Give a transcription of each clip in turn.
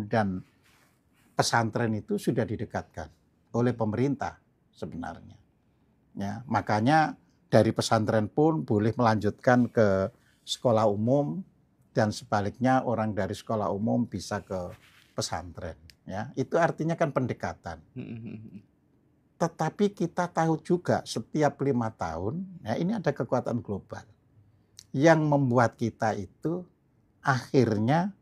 dan pesantren itu sudah didekatkan oleh pemerintah sebenarnya. Ya, makanya dari pesantren pun boleh melanjutkan ke sekolah umum dan sebaliknya orang dari sekolah umum bisa ke pesantren. Ya, itu artinya kan pendekatan. Tetapi kita tahu juga setiap 5 tahun, ya ini ada kekuatan global yang membuat kita itu akhirnya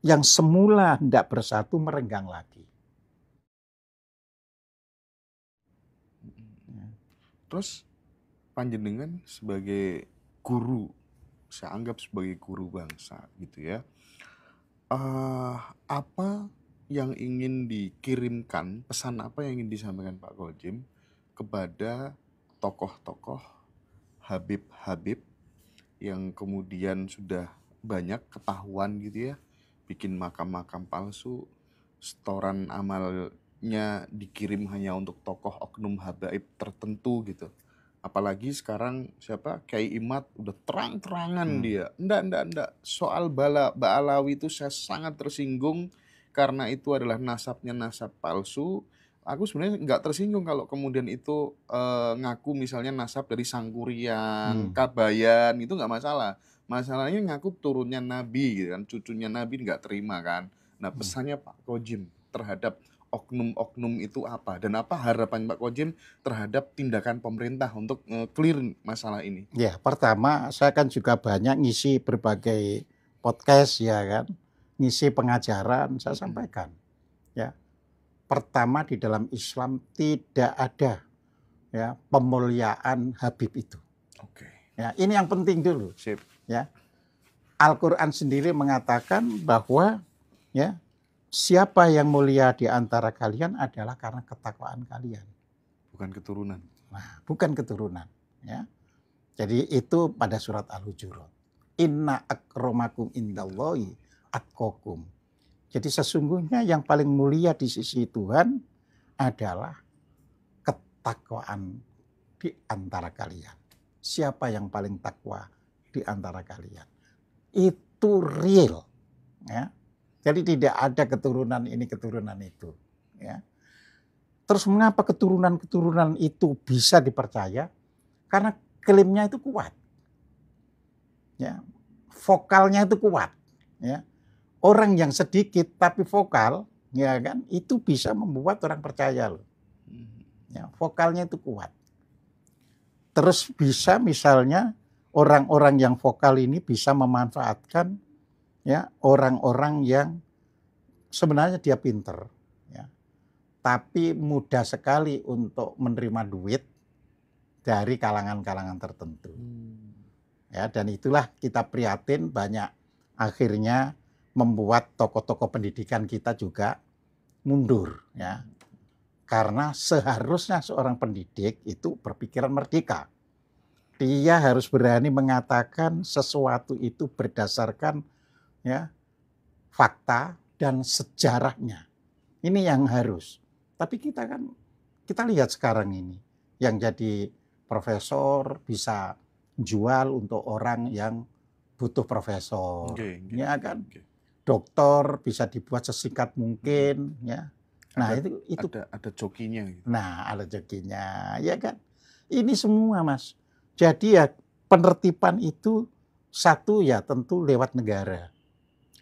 yang semula hendak bersatu merenggang lagi. Terus panjenengan sebagai guru, saya anggap sebagai guru bangsa gitu ya. Apa yang ingin dikirimkan, pesan apa yang ingin disampaikan Pak Kojem kepada tokoh-tokoh Habib-Habib yang kemudian sudah banyak ketahuan gitu ya, bikin makam-makam palsu, setoran amalnya dikirim hanya untuk tokoh oknum habaib tertentu gitu. Apalagi sekarang siapa Kiai Imad udah terang-terangan dia. Enggak. Soal Ba'alawi itu saya sangat tersinggung karena itu adalah nasabnya nasab palsu. Aku sebenarnya nggak tersinggung kalau kemudian itu ngaku misalnya nasab dari Sangkuriang, Kabayan, itu nggak masalah. Masalahnya ngaku turunnya Nabi gitu kan, cucunya Nabi nggak terima kan. Nah pesannya Pak Kojem terhadap oknum-oknum itu apa? Dan apa harapan Pak Kojem terhadap tindakan pemerintah untuk clear masalah ini? Ya, pertama saya kan juga banyak ngisi berbagai podcast ya kan, ngisi pengajaran, saya sampaikan. Ya, pertama di dalam Islam tidak ada ya pemuliaan Habib itu. Oke. Ya, ini yang penting dulu. Sip. Ya, Al-Quran sendiri mengatakan bahwa ya siapa yang mulia di antara kalian adalah karena ketakwaan kalian. Bukan keturunan. Nah, bukan keturunan. Ya. Jadi itu pada surat Al-Hujurat. Inna akramakum indallahi atqakum. Jadi sesungguhnya yang paling mulia di sisi Tuhan adalah ketakwaan di antara kalian. Siapa yang paling takwa di antara kalian? Itu real. Ya. Jadi tidak ada keturunan ini, keturunan itu. Ya. Terus mengapa keturunan-keturunan itu bisa dipercaya? Karena klaimnya itu kuat. Ya. Vokalnya itu kuat. Ya. Orang yang sedikit tapi vokal, ya kan, itu bisa membuat orang percaya loh. Ya, vokalnya itu kuat. Terus bisa misalnya orang-orang yang vokal ini bisa memanfaatkan ya orang-orang yang sebenarnya dia pinter, ya, tapi mudah sekali untuk menerima duit dari kalangan-kalangan tertentu. Ya, dan itulah kita prihatin banyak akhirnya membuat tokoh-tokoh pendidikan kita juga mundur, ya. Karena seharusnya seorang pendidik itu berpikiran merdeka. Dia harus berani mengatakan sesuatu itu berdasarkan ya fakta dan sejarahnya. Ini yang harus. Tapi kita lihat sekarang ini yang jadi profesor bisa jual untuk orang yang butuh profesor. Ya kan? Dokter bisa dibuat sesingkat mungkin ya. Nah, itu ada jokinya gitu. Nah, ada jokinya, ya kan? Ini semua, Mas. Jadi ya penertiban itu satu ya tentu lewat negara.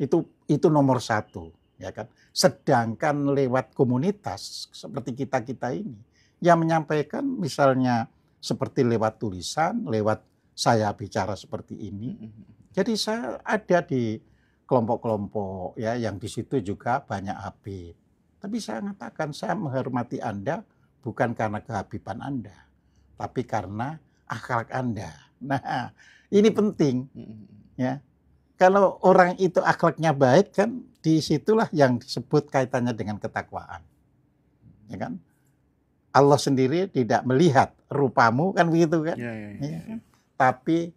Itu nomor satu, ya kan? Sedangkan lewat komunitas seperti kita ini yang menyampaikan misalnya seperti lewat tulisan, lewat saya bicara seperti ini. Jadi saya ada di kelompok-kelompok ya yang di situ juga banyak Habib. Tapi saya mengatakan saya menghormati Anda bukan karena kehabiban Anda, tapi karena akhlak Anda. Nah, ini penting. Ya. Kalau orang itu akhlaknya baik kan disitulah yang disebut kaitannya dengan ketakwaan. Ya kan? Allah sendiri tidak melihat rupamu kan begitu kan? Ya. Tapi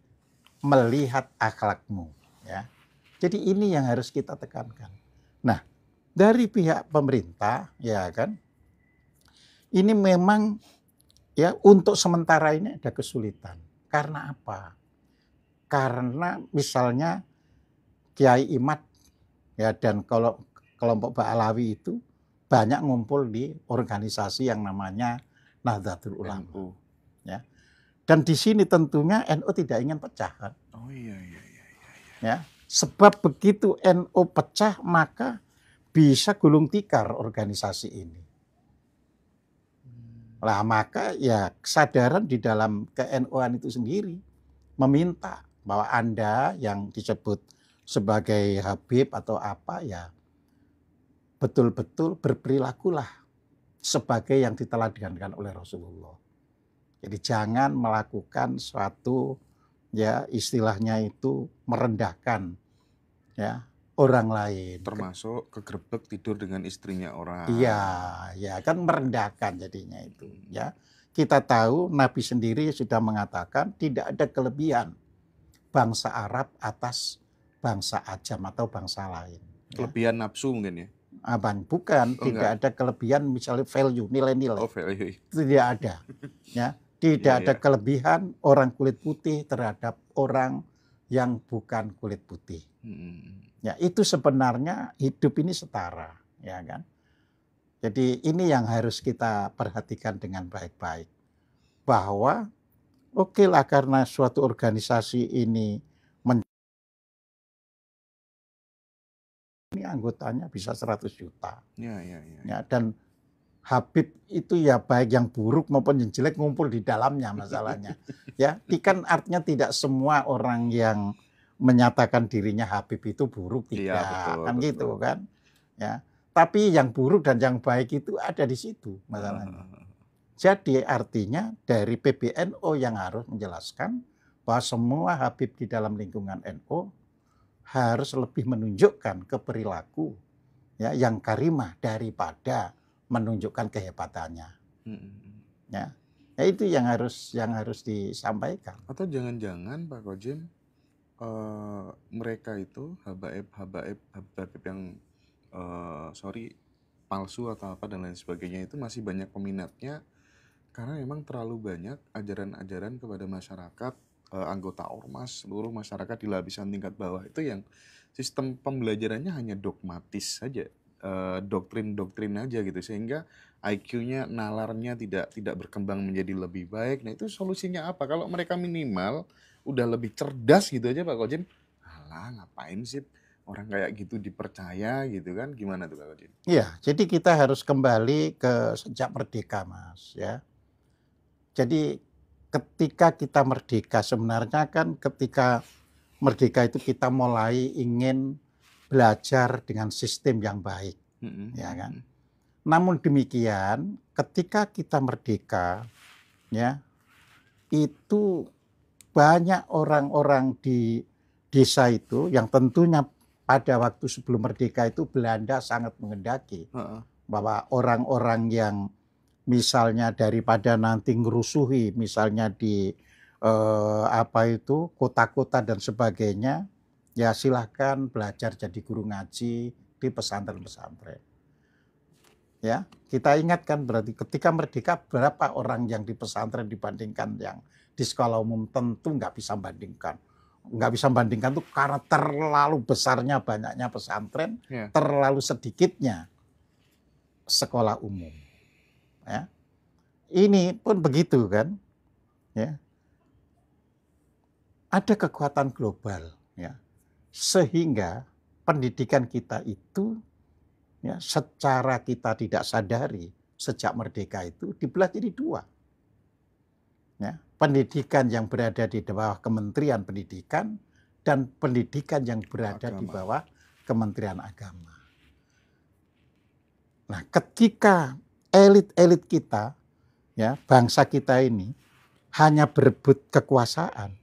melihat akhlakmu. Ya. Jadi ini yang harus kita tekankan. Nah, dari pihak pemerintah, ya kan, ini memang ya untuk sementara ini ada kesulitan. Karena apa? Karena misalnya Kiai Imad Ya, dan kalau kelompok Ba'alawi itu banyak ngumpul di organisasi yang namanya Nahdlatul Ulama. NU. Ya. Dan di sini tentunya NU tidak ingin pecah kan. Oh iya. Ya. Sebab begitu NU pecah maka bisa gulung tikar organisasi ini. Lah maka ya kesadaran di dalam ke-NU-an itu sendiri meminta bahwa Anda yang disebut sebagai Habib atau apa ya betul-betul berperilakulah sebagai yang diteladankan oleh Rasulullah. Jadi jangan melakukan suatu ya istilahnya itu merendahkan ya orang lain. Termasuk kegerebek tidur dengan istrinya orang. Iya, ya kan merendahkan jadinya itu ya. Kita tahu Nabi sendiri sudah mengatakan tidak ada kelebihan bangsa Arab atas bangsa Ajam atau bangsa lain. Kelebihan nafsu mungkin ya? Bukan, tidak ada kelebihan misalnya value, nilai-nilai. Oh, value. Itu tidak ada. Ya, tidak ada kelebihan orang kulit putih terhadap orang yang bukan kulit putih. Ya, itu sebenarnya hidup ini setara, ya kan? Jadi ini yang harus kita perhatikan dengan baik-baik. Bahwa oke lah karena suatu organisasi ini anggotanya bisa 100 juta. Ya, dan Habib itu ya baik yang buruk maupun yang jelek ngumpul di dalamnya masalahnya. Ya, kan artinya tidak semua orang yang menyatakan dirinya Habib itu buruk, tidak. Kan gitu kan. Ya. Tapi yang buruk dan yang baik itu ada di situ masalahnya. Jadi artinya dari PBNU yang harus menjelaskan bahwa semua Habib di dalam lingkungan NU harus lebih menunjukkan keperilaku ya yang karimah daripada menunjukkan kehebatannya. Ya. Ya itu yang harus disampaikan. Atau jangan-jangan Pak Kojem mereka itu habaib yang palsu atau apa dan lain sebagainya itu masih banyak peminatnya karena memang terlalu banyak ajaran-ajaran kepada masyarakat, anggota ormas, seluruh masyarakat di lapisan tingkat bawah itu yang sistem pembelajarannya hanya dogmatis saja, doktrin aja gitu sehingga IQ-nya, nalarnya tidak berkembang menjadi lebih baik. Nah itu solusinya apa? Kalau mereka minimal udah lebih cerdas gitu aja Pak Kojem, alah ngapain sih orang kayak gitu dipercaya gitu kan, gimana tuh Pak Kojem? Iya, jadi kita harus kembali ke sejak merdeka Mas ya. Jadi ketika kita merdeka sebenarnya kan ketika merdeka itu kita mulai ingin belajar dengan sistem yang baik, ya kan. Namun demikian ketika kita merdeka ya itu banyak orang-orang di desa itu yang tentunya pada waktu sebelum merdeka itu Belanda sangat menghendaki bahwa orang-orang yang misalnya daripada nanti ngerusuhi misalnya di kota-kota dan sebagainya ya silahkan belajar jadi guru ngaji di pesantren-pesantren. Ya, kita ingatkan berarti ketika merdeka berapa orang yang di pesantren dibandingkan yang di sekolah umum tentu nggak bisa bandingkan. Nggak bisa bandingkan tuh karena terlalu besarnya banyaknya pesantren, terlalu sedikitnya sekolah umum. Ya. Ini pun begitu kan. Ya. Ada kekuatan global ya. Sehingga pendidikan kita itu ya, secara kita tidak sadari sejak merdeka itu dibelah jadi dua. Ya, pendidikan yang berada di bawah Kementerian Pendidikan dan pendidikan yang berada di bawah Kementerian Agama. Nah, ketika elit-elit kita, ya bangsa kita ini hanya berebut kekuasaan,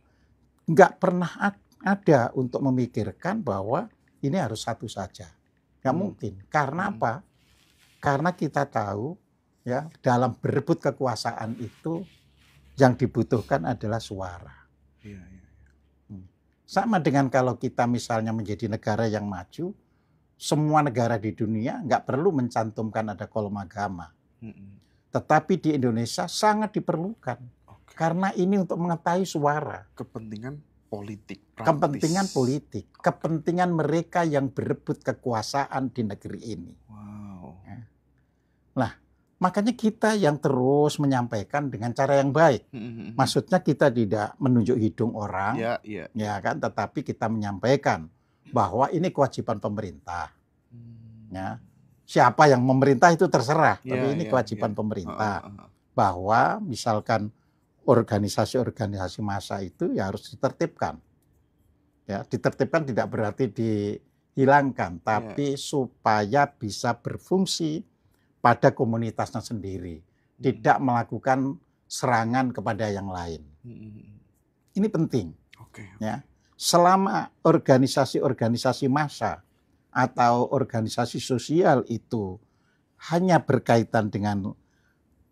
nggak pernah ada untuk memikirkan bahwa ini harus satu saja. Nggak mungkin. Karena apa? Karena kita tahu, ya dalam berebut kekuasaan itu yang dibutuhkan adalah suara. Sama dengan kalau kita misalnya menjadi negara yang maju, semua negara di dunia nggak perlu mencantumkan ada kolom agama. Tetapi di Indonesia sangat diperlukan. Karena ini untuk mengetahui suara. Kepentingan politik, kepentingan praktis. politik, kepentingan mereka yang berebut kekuasaan di negeri ini. Wow. Ya. Nah, makanya kita yang terus menyampaikan dengan cara yang baik. Maksudnya kita tidak menunjuk hidung orang, Ya, ya kan, tetapi kita menyampaikan bahwa ini kewajiban pemerintah. Ya. Siapa yang memerintah itu terserah, tapi ini kewajiban pemerintah. Bahwa misalkan organisasi-organisasi massa itu ya harus ditertibkan. Ya, ditertibkan tidak berarti dihilangkan, tapi supaya bisa berfungsi pada komunitasnya sendiri, tidak melakukan serangan kepada yang lain. Ini penting. Ya. Selama organisasi-organisasi massa atau organisasi sosial itu hanya berkaitan dengan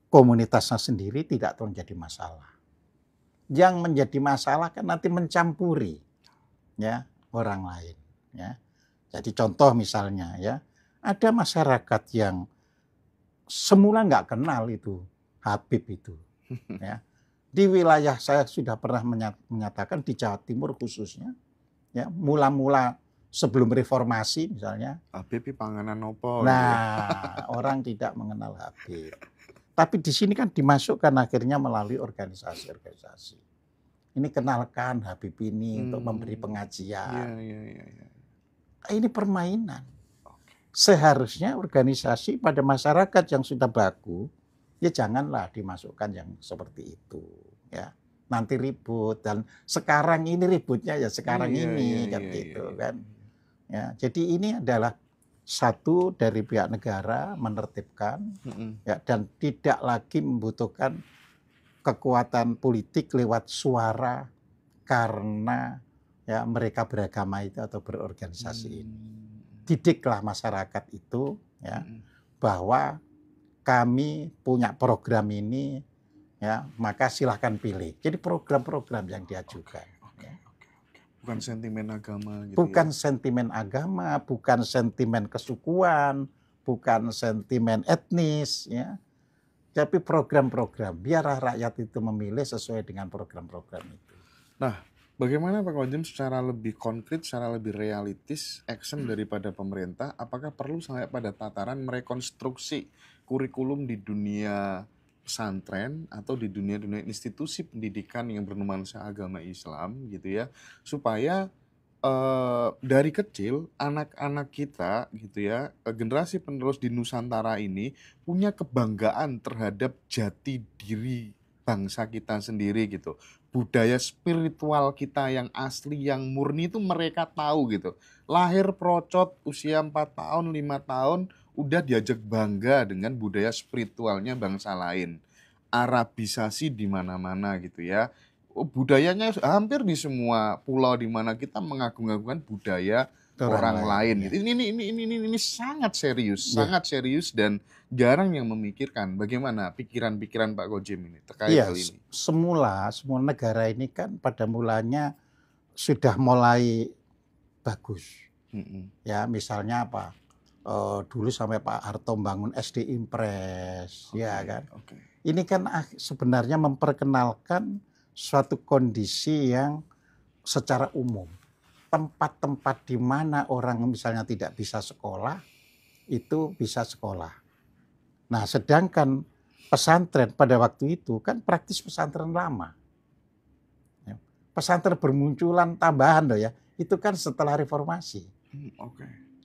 komunitasnya sendiri, tidak terjadi masalah. Yang menjadi masalah kan nanti mencampuri ya orang lain. Ya. Jadi contoh misalnya ya, ada masyarakat yang semula nggak kenal itu Habib itu. Ya. Di wilayah saya sudah pernah menyatakan di Jawa Timur khususnya, ya mula-mula sebelum reformasi misalnya. Habib panganan opo. Nah, orang tidak mengenal Habib. Tapi di sini kan dimasukkan akhirnya melalui organisasi-organisasi. Ini kenalkan Habib ini untuk memberi pengajian. Ini permainan. Seharusnya organisasi pada masyarakat yang sudah baku, ya janganlah dimasukkan yang seperti itu. Ya, nanti ribut dan sekarang ini ributnya ya sekarang ini kan gitu kan. Ya, jadi ini adalah satu dari pihak negara menertibkan ya, dan tidak lagi membutuhkan kekuatan politik lewat suara karena ya mereka beragama itu atau berorganisasi ini. Didiklah masyarakat itu ya bahwa kami punya program ini ya, maka silahkan pilih. Jadi program-program yang diajukan. Bukan sentimen agama gitu. Bukan sentimen agama, bukan sentimen kesukuan, bukan sentimen etnis ya. Tapi program-program, biarlah rakyat itu memilih sesuai dengan program-program itu. Nah, bagaimana Pak Kojem secara lebih konkret, secara lebih realistis, action daripada pemerintah, apakah perlu sampai pada tataran merekonstruksi kurikulum di dunia pesantren atau di dunia-dunia institusi pendidikan yang bernuansa agama Islam gitu ya, supaya dari kecil anak-anak kita gitu ya, generasi penerus di Nusantara ini punya kebanggaan terhadap jati diri bangsa kita sendiri gitu. Budaya spiritual kita yang asli, yang murni itu mereka tahu gitu. Lahir procot usia 4 tahun, 5 tahun udah diajak bangga dengan budaya spiritualnya bangsa lain. Arabisasi di mana-mana gitu ya. Budayanya hampir di semua pulau di mana kita mengagung-agungkan budaya orang lain. Ya. Ini sangat serius dan jarang yang memikirkan bagaimana pikiran-pikiran Pak Kojem ini terkait hal ini. Semua negara ini kan pada mulanya sudah mulai bagus. Ya, misalnya apa? Dulu sampai Pak Harto membangun SD Impres, ya kan? Ini kan sebenarnya memperkenalkan suatu kondisi yang secara umum. Tempat-tempat di mana orang misalnya tidak bisa sekolah, itu bisa sekolah. Nah, sedangkan pesantren pada waktu itu kan praktis pesantren lama. Pesantren bermunculan tambahan loh ya, itu kan setelah reformasi.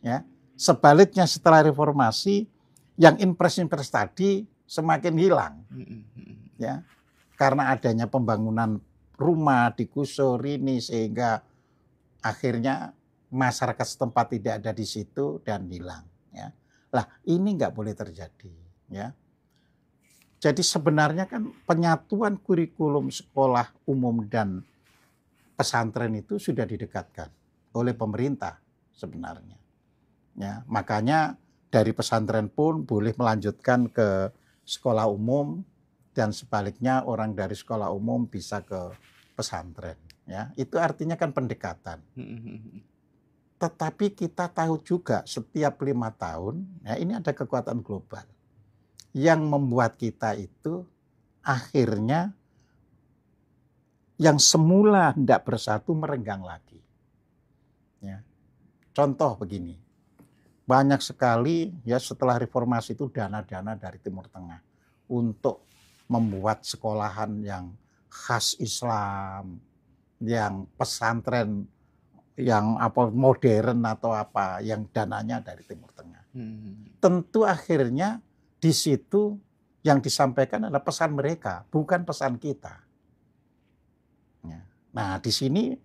Ya, sebaliknya setelah reformasi, yang impres-impres tadi semakin hilang. Ya, karena adanya pembangunan rumah digusur ini sehingga akhirnya masyarakat setempat tidak ada di situ dan hilang. Ya, lah ini nggak boleh terjadi. Ya, jadi sebenarnya kan penyatuan kurikulum sekolah umum dan pesantren itu sudah didekatkan oleh pemerintah sebenarnya. Ya, makanya dari pesantren pun boleh melanjutkan ke sekolah umum dan sebaliknya orang dari sekolah umum bisa ke pesantren. Ya, itu artinya kan pendekatan. Tetapi kita tahu juga setiap 5 tahun, ya ini ada kekuatan global yang membuat kita itu akhirnya yang semula hendak bersatu merenggang lagi. Ya. Contoh begini, banyak sekali ya setelah reformasi itu dana-dana dari Timur Tengah untuk membuat sekolahan yang khas Islam, yang pesantren yang modern atau apa, yang dananya dari Timur Tengah. Tentu akhirnya di situ yang disampaikan adalah pesan mereka, bukan pesan kita. Ya. Nah, di sini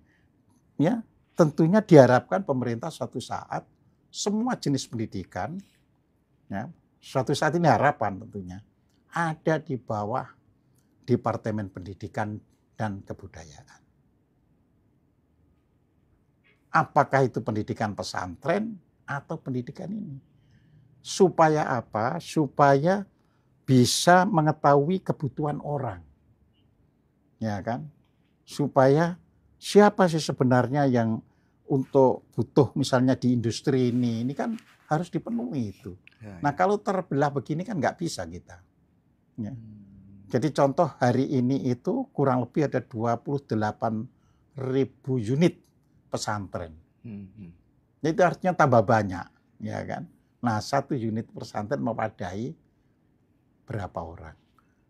ya tentunya diharapkan pemerintah suatu saat semua jenis pendidikan, ya, suatu saat ini harapan tentunya ada di bawah Departemen Pendidikan dan Kebudayaan. Apakah itu pendidikan pesantren atau pendidikan ini? Supaya apa? Supaya bisa mengetahui kebutuhan orang. Ya kan? Supaya siapa sih sebenarnya yang untuk butuh misalnya di industri ini kan harus dipenuhi itu. Ya, Nah, kalau terbelah begini kan nggak bisa kita. Ya. Jadi contoh hari ini itu kurang lebih ada 28.000 unit pesantren. Itu artinya tambah banyak, ya kan? Nah, 1 unit pesantren memadai berapa orang?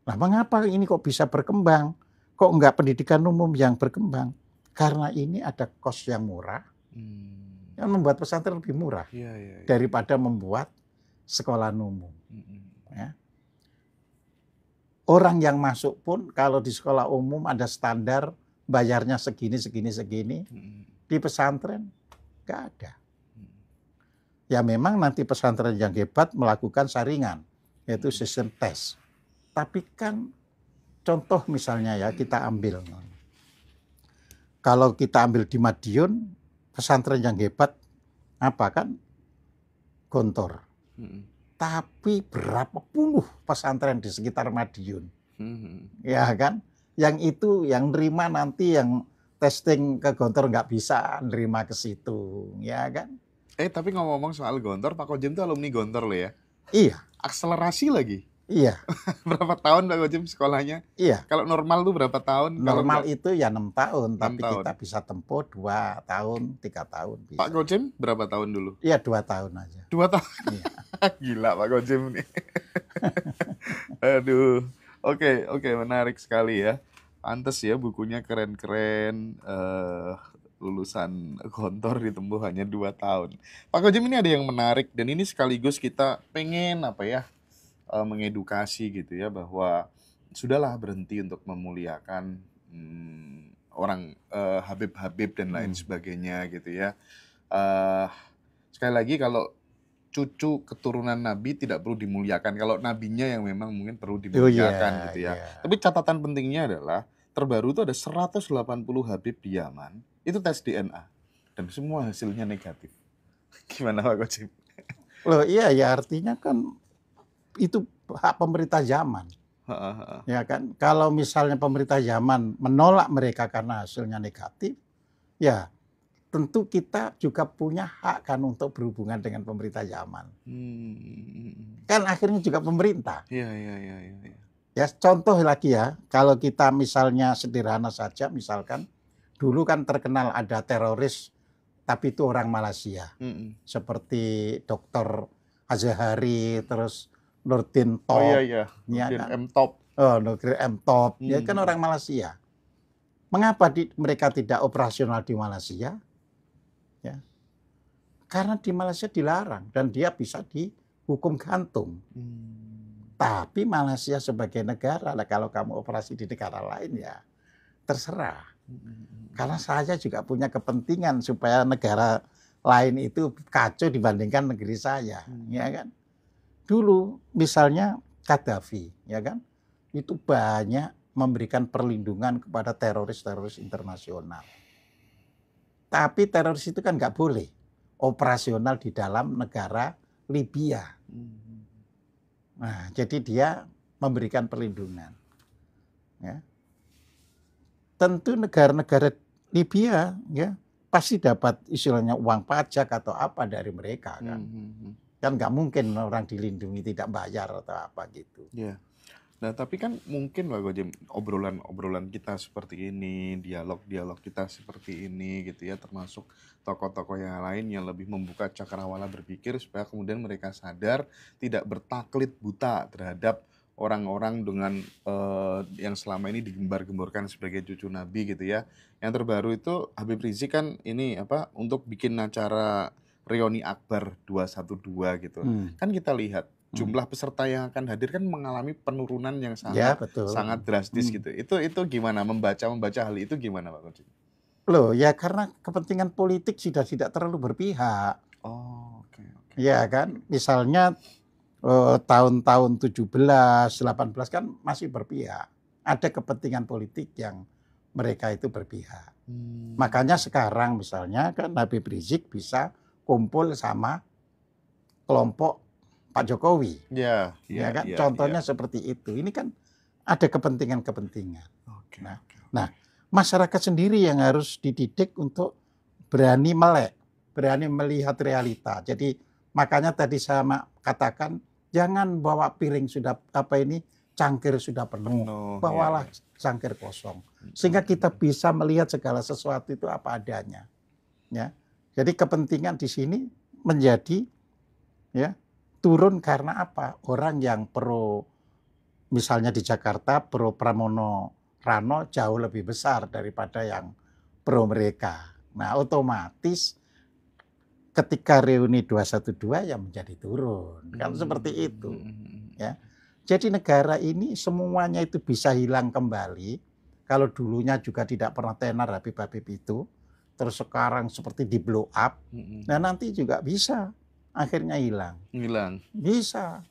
Nah, mengapa ini kok bisa berkembang? Kok enggak pendidikan umum yang berkembang? Karena ini ada kos yang murah, yang membuat pesantren lebih murah daripada membuat sekolah umum. Ya. Orang yang masuk pun kalau di sekolah umum ada standar bayarnya segini. Di pesantren nggak ada. Ya memang nanti pesantren yang hebat melakukan saringan, yaitu sistem tes. Tapi kan contoh misalnya ya kita ambil. Kalau kita ambil di Madiun, pesantren yang hebat apa kan? Gontor. Tapi berapa puluh pesantren di sekitar Madiun. Ya kan? Yang itu yang nerima nanti yang testing ke Gontor nggak bisa nerima ke situ, ya kan? Tapi ngomong-ngomong soal Gontor, Pak Kojem itu alumni Gontor loh ya? Iya. Akselerasi lagi? Iya. Berapa tahun Pak Kojem sekolahnya? Iya. Kalau normal tuh berapa tahun? Normal itu ya 6 tahun, 6 tapi tahun. kita bisa tempuh 2 tahun, 3 tahun bisa. Pak Kojem berapa tahun dulu? Iya 2 tahun aja. 2 tahun? Iya. Gila Pak Kojem nih. Aduh. Oke, menarik sekali ya. Pantes ya bukunya keren-keren. Lulusan Gontor ditempuh hanya 2 tahun. Pak Kojem, ini ada yang menarik dan ini sekaligus kita pengen mengedukasi gitu ya, bahwa sudahlah berhenti untuk memuliakan orang Habib-habib dan lain sebagainya gitu ya. Sekali lagi, kalau cucu keturunan Nabi tidak perlu dimuliakan, kalau nabinya yang memang mungkin perlu dimuliakan gitu ya. Tapi catatan pentingnya adalah terbaru itu ada 180 Habib di Yaman, itu tes DNA dan semua hasilnya negatif. Gimana Pak Kojem? Loh iya ya, artinya kan itu hak pemerintah Yaman. Ya kan, kalau misalnya pemerintah Yaman menolak mereka karena hasilnya negatif, ya tentu kita juga punya hak kan untuk berhubungan dengan pemerintah Yaman. Kan akhirnya juga pemerintah. Iya. Ya contoh lagi ya, kalau kita misalnya sederhana saja, misalkan dulu kan terkenal ada teroris, tapi itu orang Malaysia, seperti Dr. Azhari, terus Nurdin Top. Oh iya, Nurdin kan? M. Top. Nurdin M. Top, ya kan orang Malaysia. Mengapa mereka tidak operasional di Malaysia? Ya, karena di Malaysia dilarang dan dia bisa dihukum gantung. Tapi Malaysia sebagai negara, kalau kamu operasi di negara lain ya terserah. Karena saya juga punya kepentingan supaya negara lain itu kacau dibandingkan negeri saya, ya kan? Dulu misalnya Gaddafi, ya kan? Itu banyak memberikan perlindungan kepada teroris-teroris internasional. Tapi teroris itu kan nggak boleh operasional di dalam negara Libya. Nah, jadi dia memberikan perlindungan. Ya. Tentu negara-negara Libya ya pasti dapat istilahnya uang pajak atau apa dari mereka kan. Kan nggak mungkin orang dilindungi tidak bayar atau apa gitu. Yeah. Nah, tapi kan mungkin Pak Gojim, obrolan-obrolan kita seperti ini, dialog-dialog kita seperti ini gitu ya, termasuk tokoh-tokoh yang lain yang lebih membuka cakrawala berpikir supaya kemudian mereka sadar tidak bertaklid buta terhadap orang-orang dengan yang selama ini digembar-gemborkan sebagai cucu Nabi gitu ya. Yang terbaru itu Habib Rizik kan ini apa untuk bikin acara Reuni Akbar 212 gitu. Hmm. Kan kita lihat Hmm. jumlah peserta yang akan hadir kan mengalami penurunan yang Ya, sangat betul. sangat drastis Hmm. gitu. Itu gimana membaca hal itu gimana Pak Gojim? Loh, ya karena kepentingan politik sudah tidak terlalu berpihak. Oh, oke. Ya kan, misalnya tahun-tahun 17, 18 kan masih berpihak. Ada kepentingan politik yang mereka itu berpihak. Makanya sekarang misalnya kan Habib Rizik bisa kumpul sama kelompok Pak Jokowi. Ya kan, contohnya seperti itu. Ini kan ada kepentingan-kepentingan. Oke. Nah, masyarakat sendiri yang harus dididik untuk berani melek, berani melihat realita. Jadi makanya tadi saya katakan jangan bawa piring sudah cangkir sudah penuh, bawalah cangkir kosong. Sehingga kita bisa melihat segala sesuatu itu apa adanya. Ya. Jadi kepentingan di sini menjadi ya turun karena apa? Orang yang misalnya di Jakarta pro Pramono Rano jauh lebih besar daripada yang pro mereka. Nah, otomatis ketika reuni 212 ya menjadi turun. Kan seperti itu. Ya. Jadi negara ini semuanya itu bisa hilang kembali. Kalau dulunya juga tidak pernah tenar Habib-Habib itu, terus sekarang seperti di blow up. Nah, nanti juga bisa akhirnya hilang. Bisa.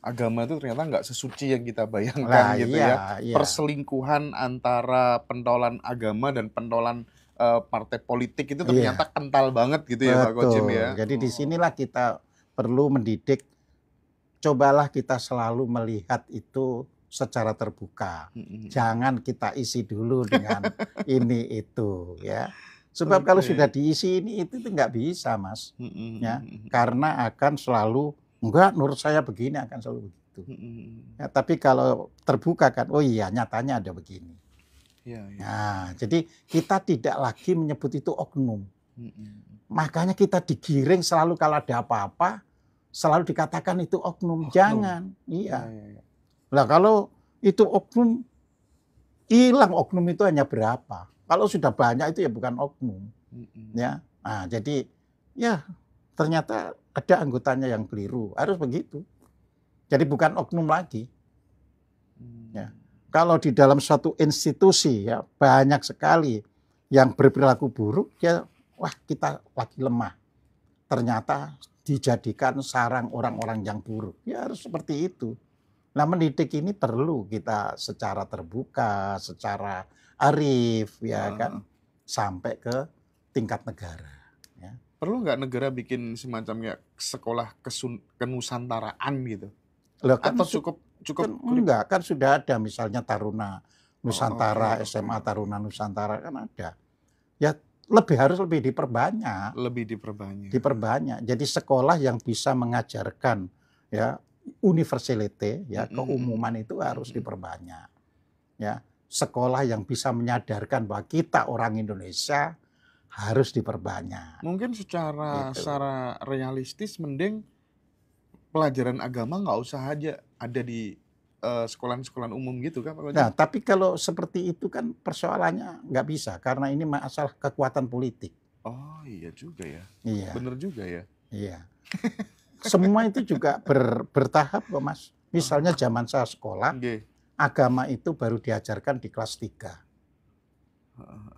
Agama itu ternyata nggak sesuci yang kita bayangkan gitu ya. Perselingkuhan antara pentolan agama dan pentolan partai politik itu ternyata kental banget gitu ya Pak Gojim ya. Jadi disinilah kita perlu mendidik. Cobalah kita selalu melihat itu secara terbuka. Jangan kita isi dulu dengan ini itu ya. Sebab kalau sudah diisi ini itu nggak bisa Mas. Ya, karena akan selalu enggak, menurut saya begini, akan selalu begitu. Ya, tapi kalau terbuka kan, oh iya nyatanya ada begini. Nah, jadi kita tidak lagi menyebut itu oknum. Makanya kita digiring selalu kalau ada apa-apa, selalu dikatakan itu oknum. Jangan. Iya. Nah, kalau itu oknum, hilang oknum itu hanya berapa. Kalau sudah banyak itu ya bukan oknum. Ya. Nah, jadi ya ternyata ada anggotanya yang keliru. Harus begitu. Jadi bukan oknum lagi. Ya. Kalau di dalam suatu institusi ya banyak sekali yang berperilaku buruk, ya wah kita lagi lemah. Ternyata dijadikan sarang orang-orang yang buruk. Ya harus seperti itu. Nah, mendidik ini perlu kita secara terbuka, secara arif, ya kan, sampai ke tingkat negara. Ya. Perlu nggak negara bikin semacam ya sekolah kenusantaraan gitu? Loh, kan atau cukup enggak, kan sudah ada misalnya Taruna Nusantara, SMA Taruna Nusantara kan ada. Ya harus lebih diperbanyak. Diperbanyak. Jadi sekolah yang bisa mengajarkan ya universality ya keumuman itu harus diperbanyak. Ya, sekolah yang bisa menyadarkan bahwa kita orang Indonesia harus diperbanyak. Mungkin secara realistis mending pelajaran agama nggak usah aja ada di sekolah-sekolah umum gitu kan Pak Gojim? Nah, tapi kalau seperti itu kan persoalannya nggak bisa karena ini masalah kekuatan politik. Oh iya juga ya. Iya. Bener juga ya. Iya. Semua itu juga bertahap kok Mas. Misalnya zaman saya sekolah, agama itu baru diajarkan di kelas 3.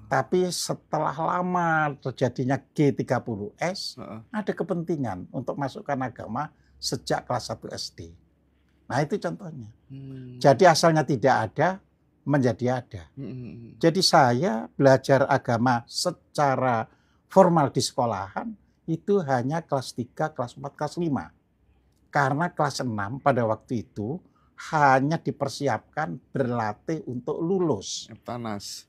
Tapi setelah lama terjadinya G30S, ada kepentingan untuk masukkan agama sejak kelas 1 SD. Nah itu contohnya. Jadi asalnya tidak ada, menjadi ada. Jadi saya belajar agama secara formal di sekolahan, itu hanya kelas 3, kelas 4, kelas 5. Karena kelas 6 pada waktu itu hanya dipersiapkan berlatih untuk lulus. Eptanas.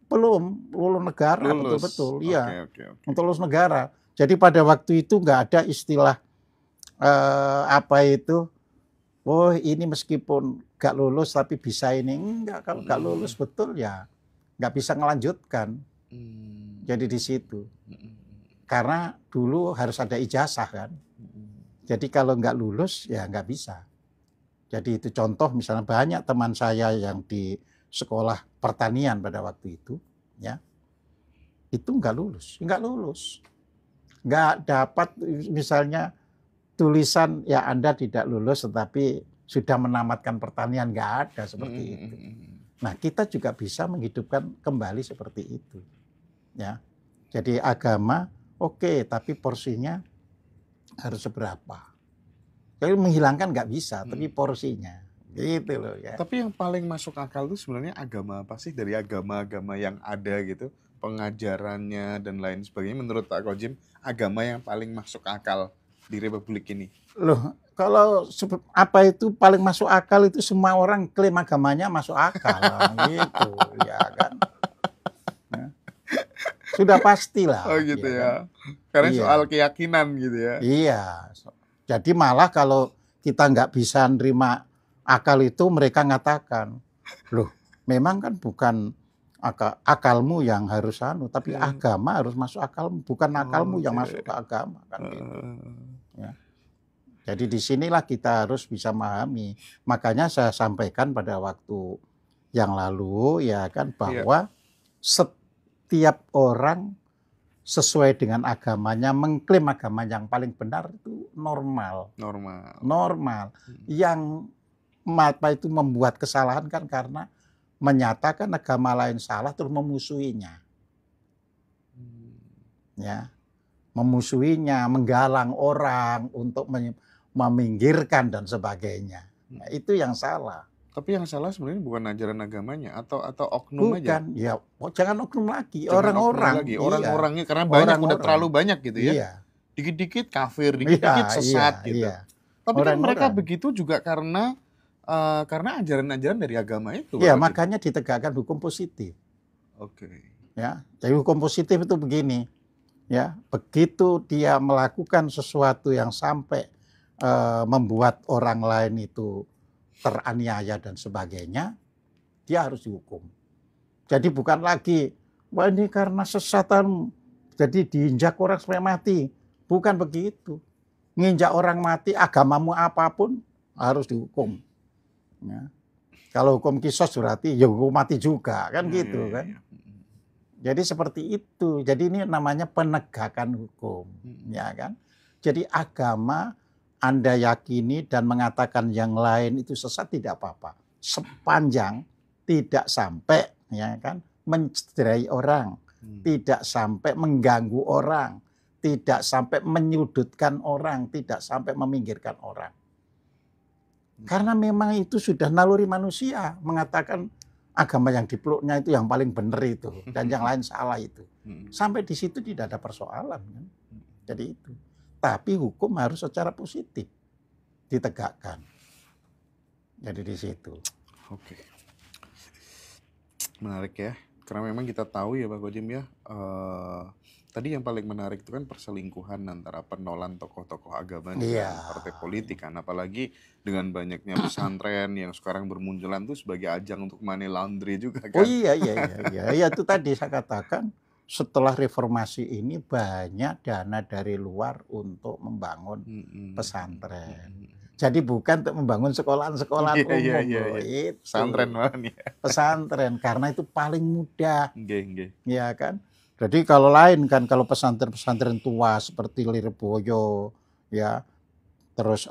Belum, lulus negara, betul-betul. Iya, okay. Untuk lulus negara. Jadi pada waktu itu nggak ada istilah oh ini meskipun gak lulus tapi bisa ini. Enggak, kalau gak lulus betul ya nggak bisa ngelanjutkan. Jadi di situ. Karena dulu harus ada ijazah kan. Jadi kalau nggak lulus ya nggak bisa. Jadi itu contoh misalnya banyak teman saya yang di sekolah pertanian pada waktu itu, ya, itu nggak lulus, nggak dapat misalnya tulisan ya Anda tidak lulus tetapi sudah menamatkan pertanian, nggak ada seperti itu. Nah kita juga bisa menghidupkan kembali seperti itu, ya. Jadi agama oke, tapi porsinya harus seberapa. Jadi menghilangkan nggak bisa, tapi porsinya. Gitu loh ya. Tapi yang paling masuk akal itu sebenarnya agama apa sih dari agama-agama yang ada gitu, pengajarannya dan lain sebagainya. Menurut Pak Kojim, agama yang paling masuk akal di Republik ini? Loh, kalau apa itu paling masuk akal itu semua orang klaim agamanya masuk akal, gitu ya kan. Ya. Sudah pastilah. Oh gitu ya. Kan? Karena Iya. soal keyakinan gitu ya. Iya. Jadi malah kalau kita nggak bisa nerima akal itu, mereka ngatakan, loh memang kan bukan akalmu yang harus tapi agama harus masuk akalmu, bukan akalmu yang masuk ke agama kan gitu. Ya. Jadi disinilah kita harus bisa memahami. Makanya saya sampaikan pada waktu yang lalu ya kan bahwa setiap orang sesuai dengan agamanya, mengklaim agama yang paling benar itu normal. Yang apa itu membuat kesalahan kan karena menyatakan agama lain salah terus memusuhinya. Ya. Memusuhinya, menggalang orang untuk meminggirkan dan sebagainya. Nah, itu yang salah. Tapi yang salah sebenarnya bukan ajaran agamanya atau oknum aja. Bukan, ya jangan oknum lagi, orang-orang. Orang-orangnya karena banyak, udah terlalu banyak gitu ya. Iya. Dikit-dikit kafir, dikit-dikit sesat gitu. Iya. Tapi kan mereka begitu juga karena ajaran-ajaran dari agama itu. Iya, makanya ditegakkan hukum positif. Oke. Ya, jadi hukum positif itu begini. Ya, begitu dia melakukan sesuatu yang sampai membuat orang lain itu teraniaya dan sebagainya, dia harus dihukum. Jadi bukan lagi, wah ini karena sesatan, jadi diinjak orang sampai mati. Bukan begitu. Nginjak orang mati, agamamu apapun harus dihukum. Ya. Kalau hukum kisos berarti ya hukum mati juga, kan gitu kan. Jadi seperti itu. Jadi ini namanya penegakan hukum, ya kan. Jadi agama Anda yakini dan mengatakan yang lain itu sesat tidak apa-apa. Sepanjang tidak sampai ya kan mencederai orang, tidak sampai mengganggu orang, tidak sampai menyudutkan orang, tidak sampai meminggirkan orang. Karena memang itu sudah naluri manusia mengatakan agama yang dipeluknya itu yang paling benar itu dan yang lain salah itu. Sampai di situ tidak ada persoalan kan. Jadi itu. Tapi hukum harus secara positif ditegakkan. Jadi di situ. Oke. Menarik ya. Karena memang kita tahu ya Pak Kojim ya. Tadi yang paling menarik itu kan perselingkuhan antara penolan tokoh-tokoh agama dengan partai politik kan. Apalagi dengan banyaknya pesantren yang sekarang bermunculan tuh sebagai ajang untuk money laundry juga kan. Oh iya. Ya itu tadi saya katakan. Setelah reformasi ini banyak dana dari luar untuk membangun pesantren. Jadi bukan untuk membangun sekolahan-sekolahan umum. Itu. Pesantren ya. Pesantren karena itu paling mudah. Ya kan. Jadi kalau lain kan kalau pesantren-pesantren tua seperti Lirboyo ya terus